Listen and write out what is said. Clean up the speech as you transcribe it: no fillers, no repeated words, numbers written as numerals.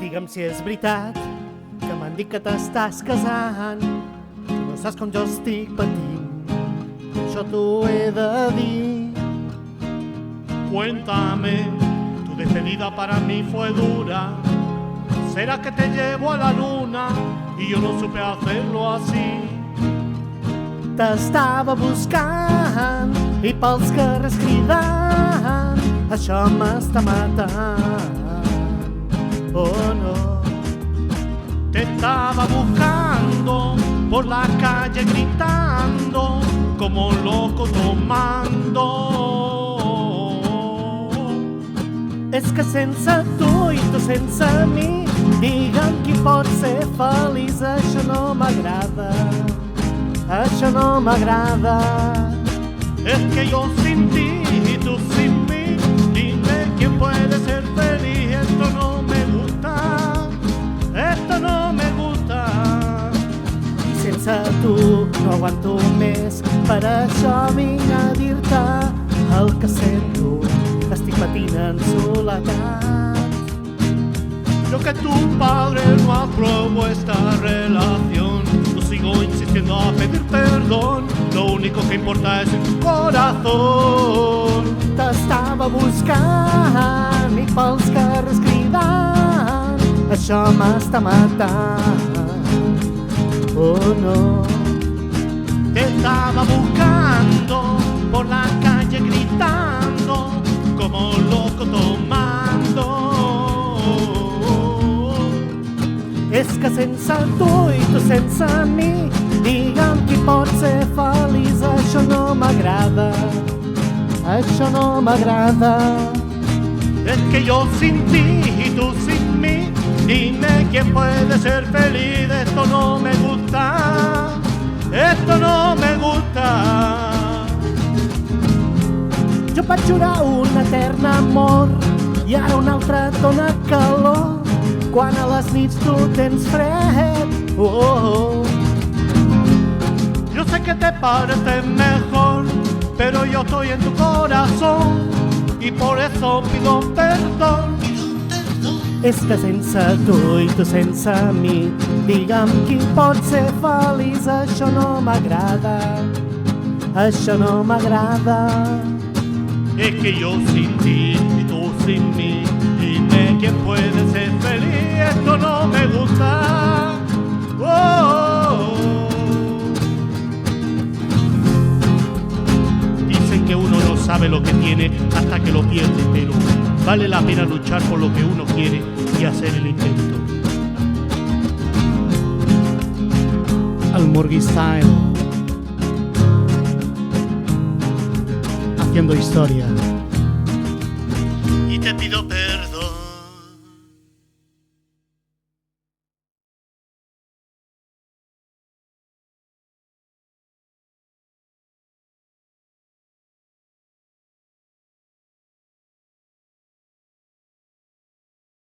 Digue'm si és veritat que m'han dit que t'estàs casant. Tu no saps com jo estic patint, això t'ho he de dir. Cuéntame, tu despedida para mí fue dura. ¿Será que te llevo a la luna y yo no supe hacerlo así? T'estava buscant i pels carrers cridant, això m'està matant, oh no. Te estaba buscando por la calle gritando como un loco tomando. És que sense tu i tu sense mi, digue'm qui pot ser feliç, això no m'agrada, això no m'agrada. Es que yo sin ti y tú sin mí, dime quién puede ser feliz. Esto no me gusta, esto no me gusta. I sense tu no aguanto més, per això vinc a dir-te el que sento, estic patint en soledat. Lo que tu padre no aprobó esta relación, yo sigo insistiendo a pedir perdón. Lo único que importa es tu corazón. T'estava buscant i pels carrers cridant, això m'està matant, oh no. Te estaba buscando por la calle gritando como un loco tomando. És que sense tu i tu sense mi, digue'm qui pot ser feliç, això no m'agrada, això no m'agrada. Es que yo sin ti y tú sin mí, dime quién puede ser feliz. Esto no me gusta, esto no me gusta. Jo vaig jurar un etern amor i ara un altre et dona calor, quan a les nits tu tens fred, oh, oh. Yo sé que te parece mejor, pero yo estoy en tu corazón y por eso pido perdón. És que sense tu i tu sense mi, digue'm qui pot ser feliç, això no m'agrada, això no m'agrada. Es que yo sin ti y tú sin mí, dime quién puede ser feliz. Esto no me gusta, oh, oh, oh. Dicen que uno no sabe lo que tiene hasta que lo pierde, pero vale la pena luchar por lo que uno quiere y hacer el intento. Al Murgui Style, haciendo historia. Y te pido perdón.